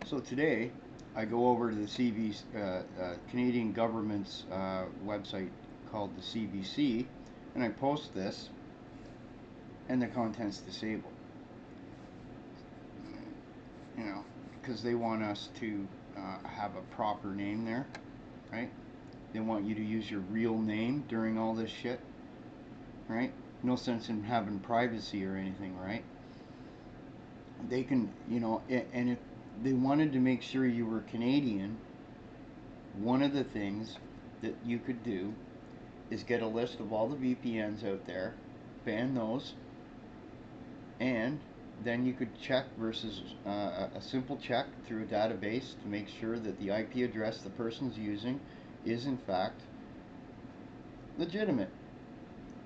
So today, I go over to the CBC, Canadian government's website called the CBC, and I post this, and the content's disabled. You know, because they want us to have a proper name there, right? They want you to use your real name during all this shit, right? No sense in having privacy or anything, right? They can, and if they wanted to make sure you were Canadian, one of the things that you could do is get a list of all the VPNs out there, ban those, and then you could check versus a simple check through a database to make sure that the IP address the person's using is in fact legitimate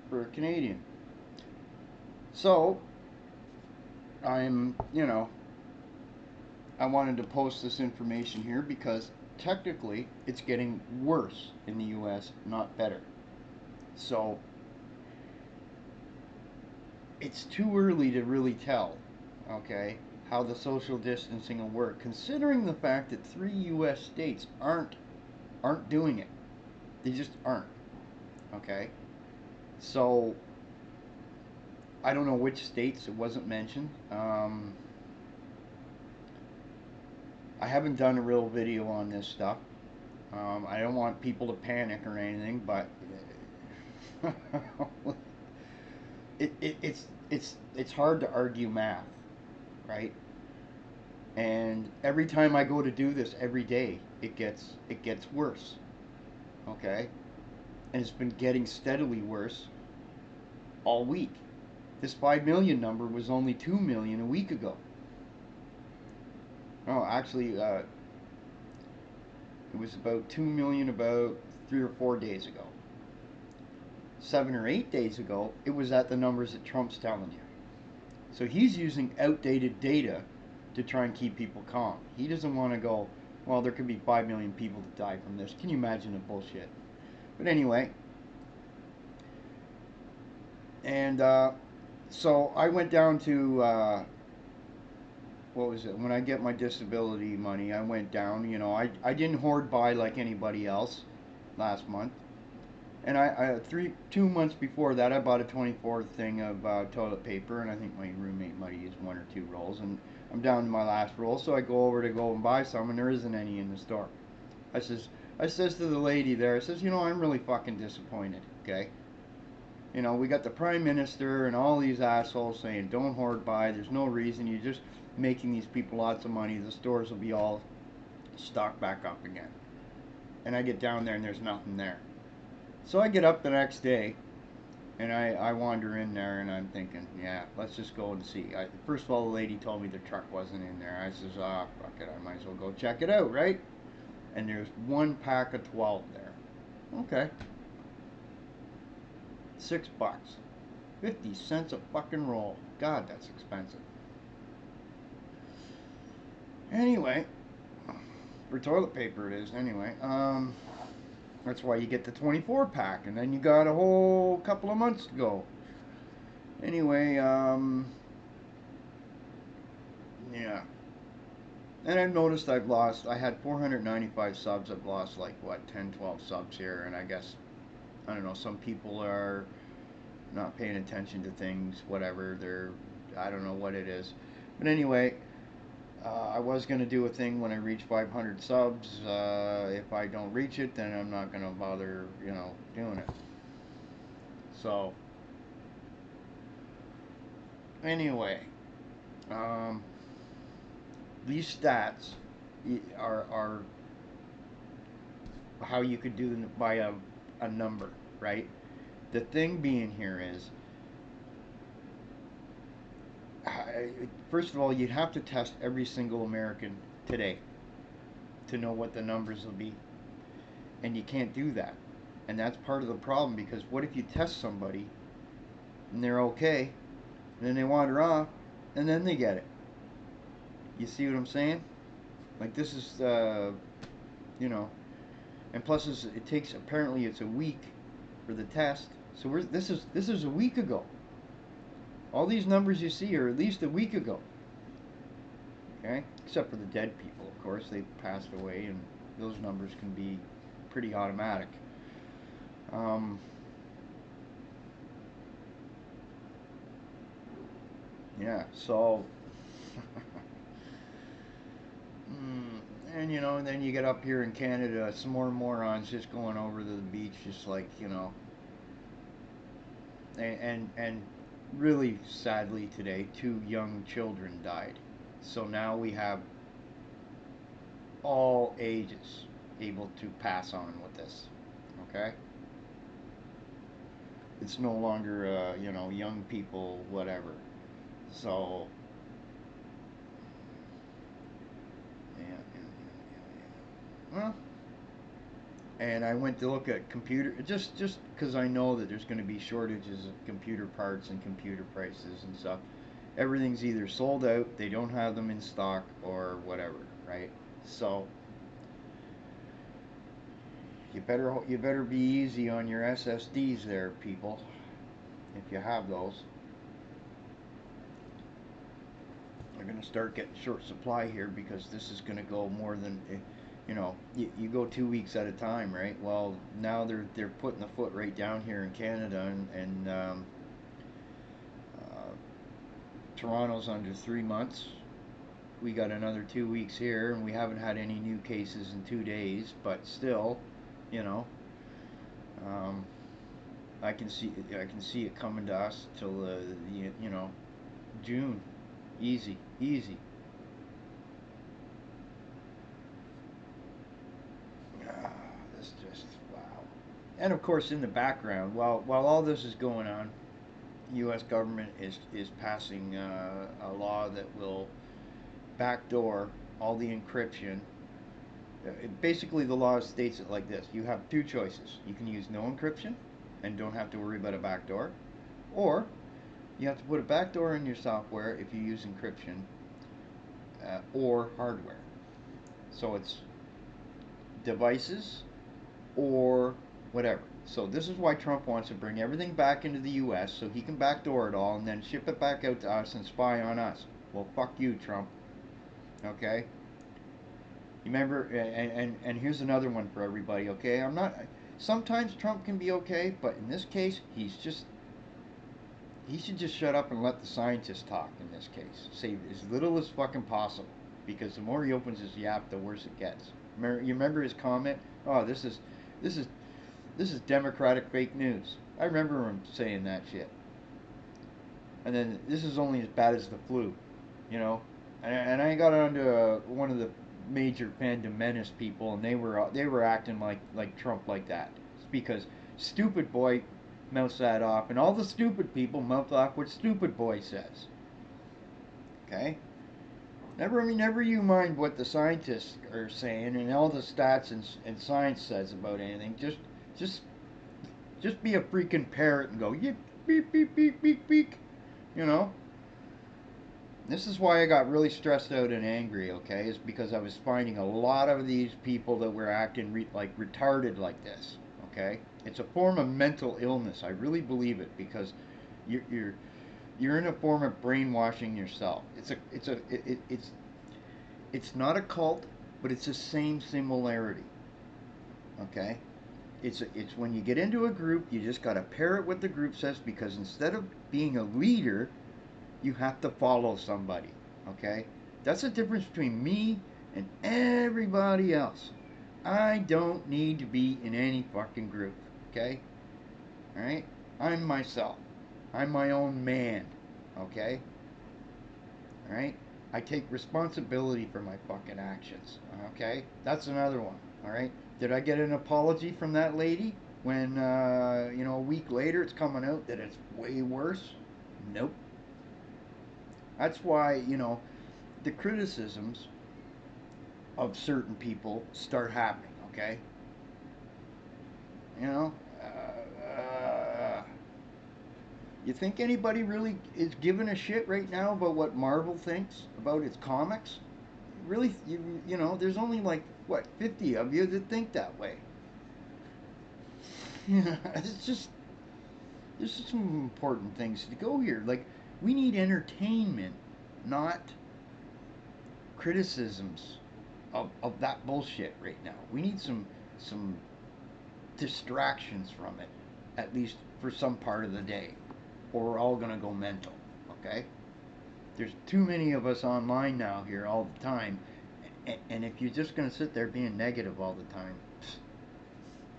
for a Canadian. So I wanted to post this information here because technically it's getting worse in the US, not better. So it's too early to really tell, okay, how the social distancing will work, considering the fact that 3 US states aren't doing it. They just aren't. Okay? So I don't know which states, it wasn't mentioned. I haven't done a real video on this stuff. I don't want people to panic or anything, but it's hard to argue math, right? And every time I go to do this every day, it gets worse. Okay? And it's been getting steadily worse all week. This 5 million number was only 2 million a week ago. Oh, actually, it was about 2 million about 3 or 4 days ago. 7 or 8 days ago, it was at the numbers that Trump's telling you. So he's using outdated data to try and keep people calm. He doesn't want to go, well, there could be 5 million people that die from this. Can you imagine the bullshit? But anyway, and so I went down to, what was it? When I get my disability money, I went down. I didn't hoard buy like anybody else last month. And I 2 months before that, I bought a 24 thing of toilet paper, and I think my roommate might have used 1 or 2 rolls. And I'm down to my last roll, so I go over to go and buy some, and there isn't any in the store. I says to the lady there, I says, I'm really fucking disappointed. Okay. We got the Prime Minister and all these assholes saying don't hoard buy. There's no reason. You're just making these people lots of money. The stores will be all stocked back up again. And I get down there and there's nothing there. So I get up the next day, and I wander in there, and I'm thinking, yeah, let's just go and see. First of all, the lady told me the truck wasn't in there. I says, fuck it, I might as well go check it out, right? And there's 1 pack of 12 there. Okay. $6. 50 cents a fucking roll. God, that's expensive. Anyway, for toilet paper it is, anyway. That's why you get the 24 pack, and then you got a whole couple of months to go. Anyway, yeah. And I've noticed I had 495 subs. I've lost like, 10, 12 subs here, and I guess, I don't know, some people are not paying attention to things, whatever. I don't know what it is. But anyway, I was going to do a thing when I reach 500 subs. If I don't reach it, then I'm not going to bother, doing it. So, anyway, these stats are how you could do by a number, right? The thing being here is, first of all, you'd have to test every single American today to know what the numbers will be. And you can't do that. And that's part of the problem, because what if you test somebody and they're okay, and then they wander off, and then they get it? You see what I'm saying? Like, this is, and plus it takes, apparently it's a week for the test. So this is a week ago. All these numbers you see are at least a week ago. Okay, except for the dead people, of course, they've passed away, and those numbers can be pretty automatic. Um, yeah, so, and and then you get up here in Canada, some more morons just going over to the beach, just like and really sadly today, 2 young children died. So now we have all ages able to pass on with this. Okay, it's no longer young people, whatever. So yeah. Well, and I went to look at computer just because I know that there's going to be shortages of computer parts and computer prices and stuff. Everything's either sold out, they don't have them in stock, or whatever, right? So you better be easy on your SSDs there, people, if you have those. They're going to start getting short supply here because this is going to go more than you go 2 weeks at a time, right? Well, now they're putting the foot right down here in Canada, and uh, Toronto's under 3 months. We got another 2 weeks here, and we haven't had any new cases in 2 days, but still, you know, um, I can see it coming to us till June, easy, easy. Ah, this just wow. And of course, in the background, while all this is going on, U.S. government is passing a law that will backdoor all the encryption. Basically, the law states it like this: you have two choices. You can use no encryption and don't have to worry about a backdoor, or you have to put a backdoor in your software if you use encryption or hardware. So it's devices or whatever. So this is why Trump wants to bring everything back into the U.S. so he can backdoor it all and then ship it back out to us and spy on us. Well, fuck you, Trump. Okay. You remember? And here's another one for everybody. Okay, I'm not. Sometimes Trump can be okay, but in this case, he should just shut up and let the scientists talk. In this case, say as little as fucking possible, because the more he opens his yap, the worse it gets. You remember his comment? Oh, this is this is Democratic fake news. I remember him saying that shit. And then this is only as bad as the flu, you know. And I got onto one of the major fandom menace people, and they were acting like Trump like that. It's because stupid boy mouths that off, and all the stupid people mouth off what stupid boy says. Okay. Never you mind what the scientists are saying and all the stats and science says about anything. Just just be a freaking parrot and go yip beep beep beep beep beep. You know. This is why I got really stressed out and angry. Okay, is because I was finding a lot of these people that were acting like retarded like this. Okay, it's a form of mental illness. I really believe it because you're you're, you're in a form of brainwashing yourself. It's not a cult, but it's the same similarity. Okay, it's when you get into a group, you just got to parrot what the group says because instead of being a leader, you have to follow somebody. Okay, that's the difference between me and everybody else. I don't need to be in any fucking group. Okay, all right. I'm myself. I'm my own man. Okay, all right. I take responsibility for my fucking actions. Okay, that's another one. All right. Did I get an apology from that lady when a week later it's coming out that it's way worse? Nope. That's why the criticisms of certain people start happening. Okay, you know, you think anybody really is giving a shit right now about what Marvel thinks about its comics? Really, there's only like what 50 of you that think that way. It's just there's just some important things to go here. Like we need entertainment, not criticisms of that bullshit right now. We need some distractions from it, at least for some part of the day, or we're all gonna go mental. Okay? There's too many of us online now here all the time, and if you're just gonna sit there being negative all the time,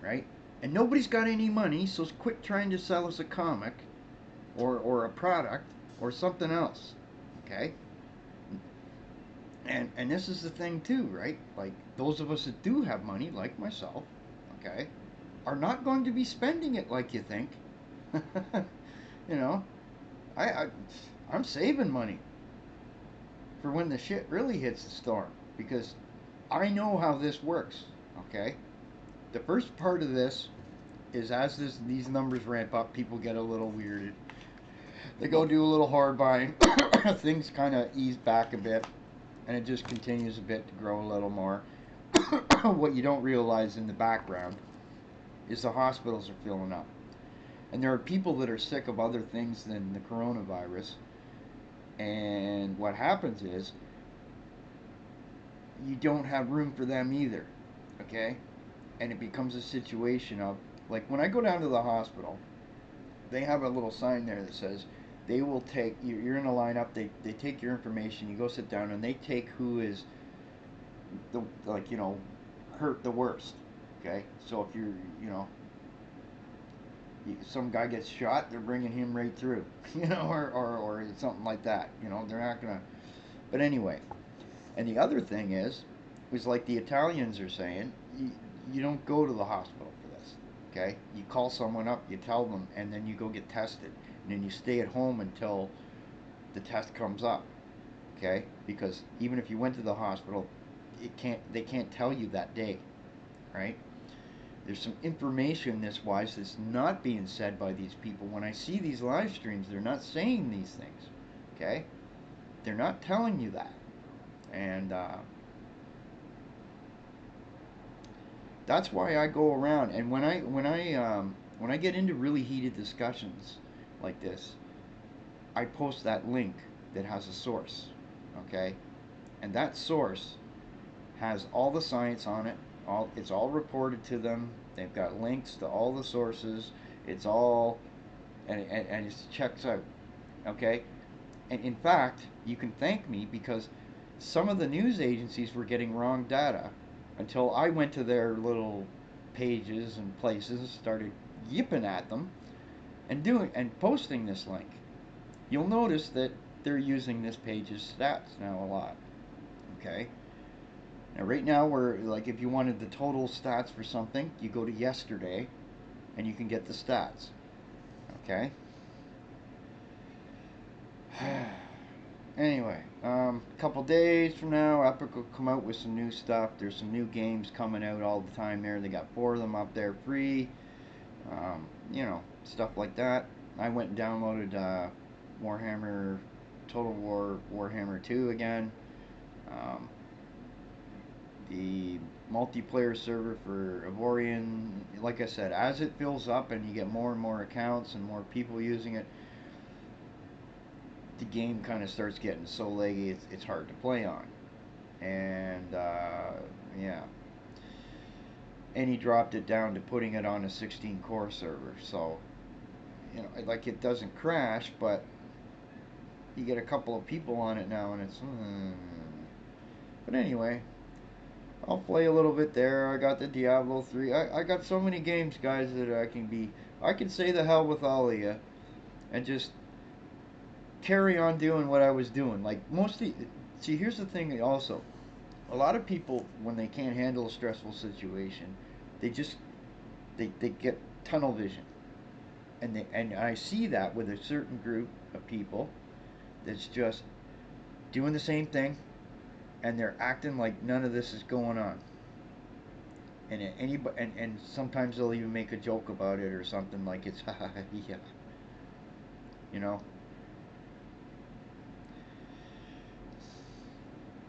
right? And nobody's got any money, so quit trying to sell us a comic or a product or something else. Okay? And this is the thing too, right? Like those of us that do have money, like myself, okay, are not going to be spending it like you think. You know, I, I I'm saving money for when the shit really hits the storm because I know how this works. Okay, the first part of this is as these numbers ramp up, people get a little weirded. They go do a little hard buying. Things kind of ease back a bit, and it just continues a bit to grow a little more. What you don't realize in the background is the hospitals are filling up. And there are people that are sick of other things than the coronavirus. And what happens is you don't have room for them either. Okay? And it becomes a situation of, like, when I go down to the hospital, they have a little sign there that says they will take, you're in a lineup, they take your information, you go sit down, and they take who is, like, hurt the worst. Okay? So if you're, some guy gets shot, they're bringing him right through, or something like that. They're not gonna. But anyway, and the other thing is like the Italians are saying, you don't go to the hospital for this. Okay, you call someone up, you tell them, and then you go get tested, and then you stay at home until the test comes up. Okay, because even if you went to the hospital, they can't tell you that day, right? There's some information this wise that's not being said by these people. When I see these live streams, they're not saying these things. Okay? They're not telling you that. And that's why I go around. And when I get into really heated discussions like this, I post that link that has a source. Okay? And that source has all the science on it. It's all reported to them. They've got links to all the sources. It's all and it checks out. Okay? And in fact, you can thank me because some of the news agencies were getting wrong data until I went to their little pages and places and started yipping at them and posting this link. You'll notice that they're using this page's stats now a lot. Okay? Now, right now, we're like, if you wanted the total stats for something, you go to yesterday, and you can get the stats. Okay. Anyway, a couple days from now, Epic will come out with some new stuff. There's some new games coming out all the time there. They got 4 of them up there free. Stuff like that. I went and downloaded Warhammer Total War Warhammer 2 again. The multiplayer server for Avorion, like I said, as it fills up and you get more and more accounts and more people using it, the game kind of starts getting so laggy it's hard to play on. And yeah, and he dropped it down to putting it on a 16 core server, so like, it doesn't crash, but you get a couple of people on it now and it's but anyway, I'll play a little bit there. I got the Diablo 3. I got so many games, guys, that I can say the hell with all of you and just carry on doing what I was doing. Like, mostly, see, here's the thing also. A lot of people, when they can't handle a stressful situation, they get tunnel vision. And I see that with a certain group of people that's just doing the same thing, and they're acting like none of this is going on. And sometimes they'll even make a joke about it or something like it's yeah, you know.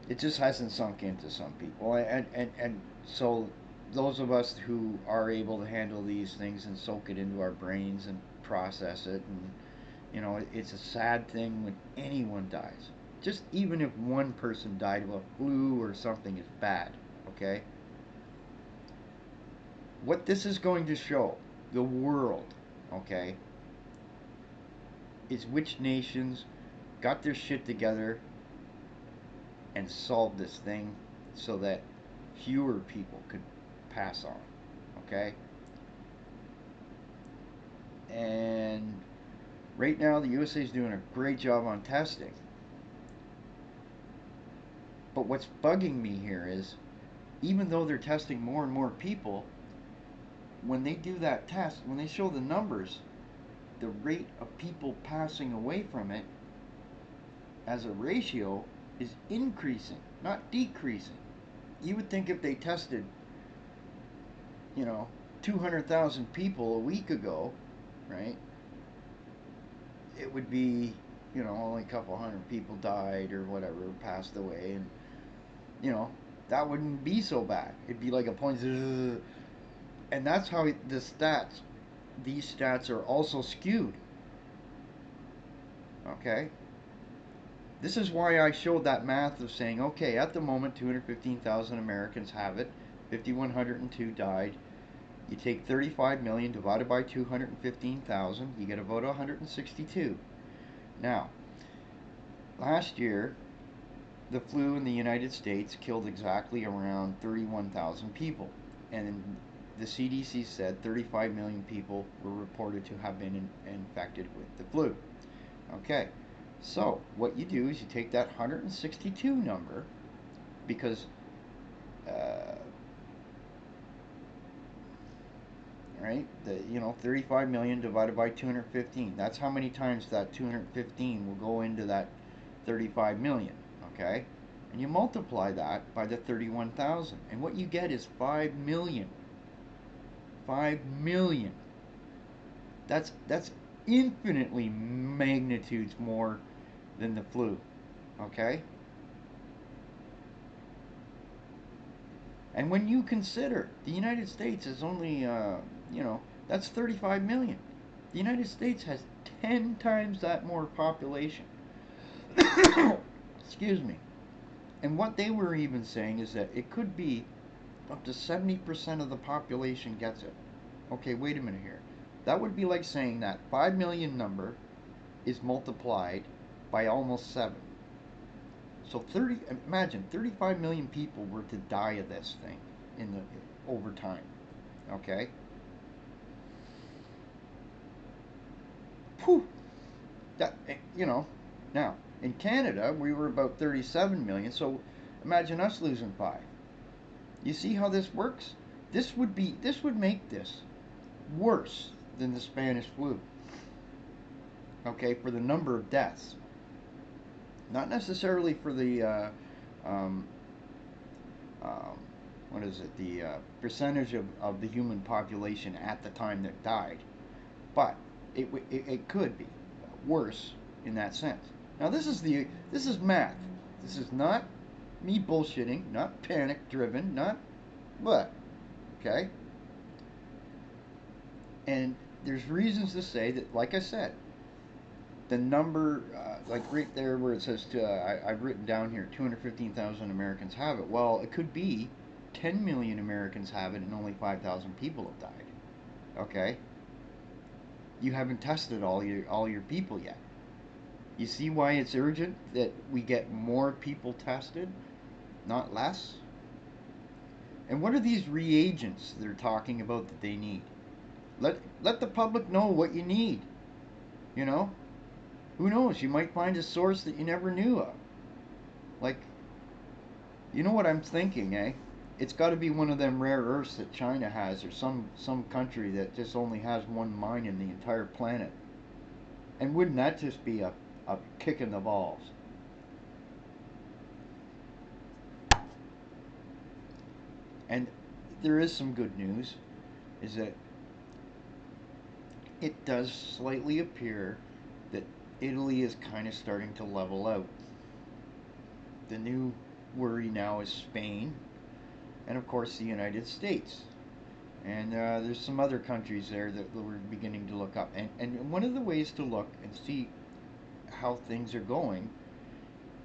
It just hasn't sunk into some people, and so those of us who are able to handle these things and soak it into our brains and process it, and it's a sad thing when anyone dies. just even if one person died of a flu or something is bad, okay? What this is going to show the world, okay, is which nations got their shit together and solved this thing so that fewer people could pass on, okay? And right now, the USA is doing a great job on testing. But what's bugging me here is, even though they're testing more and more people, when they do that test, when they show the numbers, the rate of people passing away from it as a ratio is increasing, not decreasing. You would think if they tested, you know, 200,000 people a week ago, right, it would be, you know, only a couple hundred people died or whatever, passed away, and, you know, that wouldn't be so bad. It'd be like a point, and that's how these stats are also skewed. Okay? This is why I showed that math of saying, okay, at the moment, 215,000 Americans have it, 5,102 died. You take 35 million divided by 215,000, you get about 162. Now, last year, the flu in the United States killed exactly around 31,000 people. And the CDC said 35 million people were reported to have been infected with the flu. Okay, so what you do is you take that 162 number, because right, 35 million divided by 215, that's how many times that 215 will go into that 35 million, okay? And you multiply that by the 31,000, and what you get is 5 million. 5 million. That's infinitely magnitudes more than the flu, okay? And when you consider the United States is only, that's 35 million. The United States has 10 times that more population. Excuse me. And what they were even saying is that it could be up to 70% of the population gets it. Okay, wait a minute here. That would be like saying that 5 million number is multiplied by almost 7. So imagine 35 million people were to die of this thing over time. Okay? Whew. That, now, in Canada, we were about 37 million, so imagine us losing 5. You see how this works? This would make this worse than the Spanish flu. Okay, for the number of deaths. Not necessarily for the the percentage of the human population at the time that died, but it could be worse in that sense. Now this is math. This is not me bullshitting, not panic driven, not what, okay? And there's reasons to say that, like I said, the number, like right there where it says, I've written down here, 215,000 Americans have it. Well, it could be 10 million Americans have it and only 5,000 people have died. Okay? You haven't tested all your people yet. You see why it's urgent that we get more people tested, not less? And what are these reagents they're talking about that they need? Let the public know what you need. You know? Who knows? You might find a source that you never knew of. Like, you know what I'm thinking, eh? It's got to be one of them rare earths that China has, or some country that just only has one mine in the entire planet. And wouldn't that just be a kick in the balls? And there is some good news, is that it does slightly appear that Italy is kind of starting to level out. The new worry now is Spain, and of course the United States. And there's some other countries there that we're beginning to look up. And one of the ways to look and see how things are going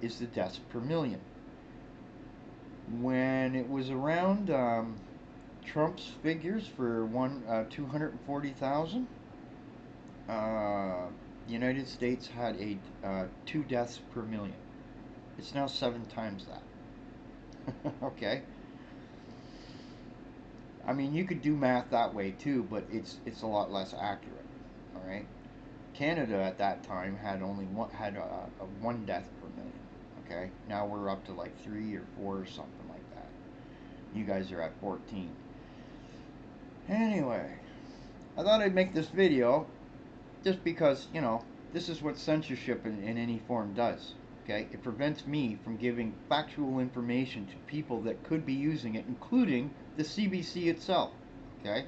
is the deaths per million. When it was around Trump's figures for 240,000, the United States had 2 deaths per million. It's now 7 times that. Okay. I mean, you could do math that way too, but it's a lot less accurate. All right. Canada at that time had only one death per million. Okay. Now we're up to like 3 or 4 or something like that. You guys are at 14. Anyway, I thought I'd make this video just because, you know, this is what censorship in any form does. Okay, it prevents me from giving factual information to people that could be using it, including the CBC itself. Okay,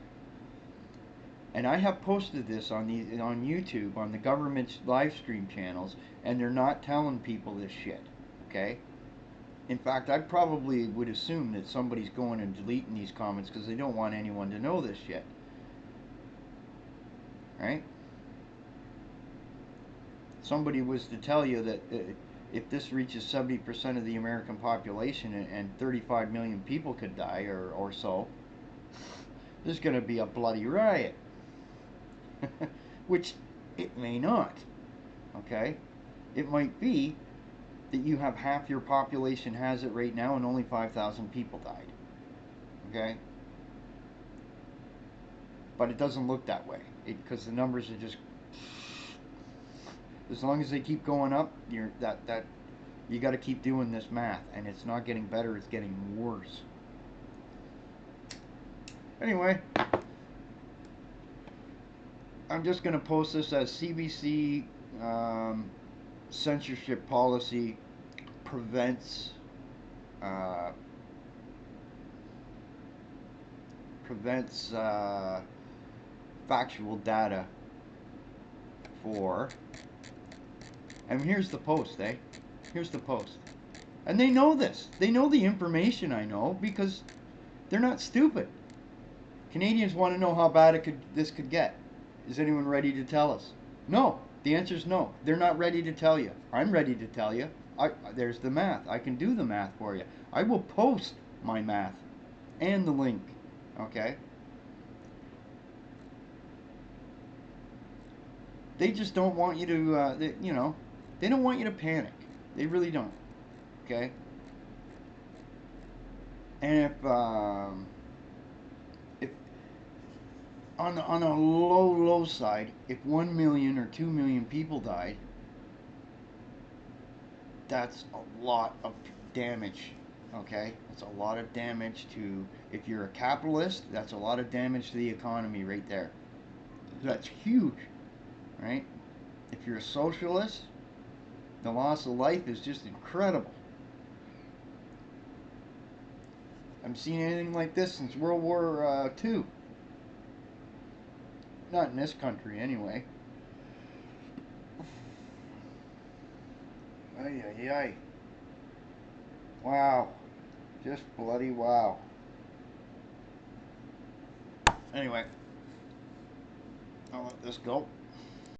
and I have posted this on YouTube on the government's live stream channels, and they're not telling people this shit. Okay, in fact, I probably would assume that somebody's going and deleting these comments because they don't want anyone to know this shit. Right? Somebody was to tell you that if this reaches 70% of the American population and 35 million people could die or so, there's going to be a bloody riot. Which it may not. Okay? It might be that you have half your population has it right now and only 5,000 people died. Okay? But it doesn't look that way because the numbers are just, as long as they keep going up, you got to keep doing this math, and it's not getting better, it's getting worse. Anyway, I'm just going to post this as CBC censorship policy prevents factual data for, and here's the post, here's the post, and they know this, they know the information I know because they're not stupid. Canadians want to know how bad this could get. Is anyone ready to tell us? No. The answer is no. They're not ready to tell you. I'm ready to tell you. There's the math. I can do the math for you. I will post my math and the link. Okay? They just don't want you to, they don't want you to panic. They really don't. Okay? And if on a low side, if 1 million or 2 million people died, that's a lot of damage. Okay, that's a lot of damage to, if you're a capitalist, that's a lot of damage to the economy right there. That's huge, right? If you're a socialist, the loss of life is just incredible. I haven't seen anything like this since World War II. Not in this country, anyway. Ay, ay, ay. Wow. Just bloody wow. Anyway, I'll let this go.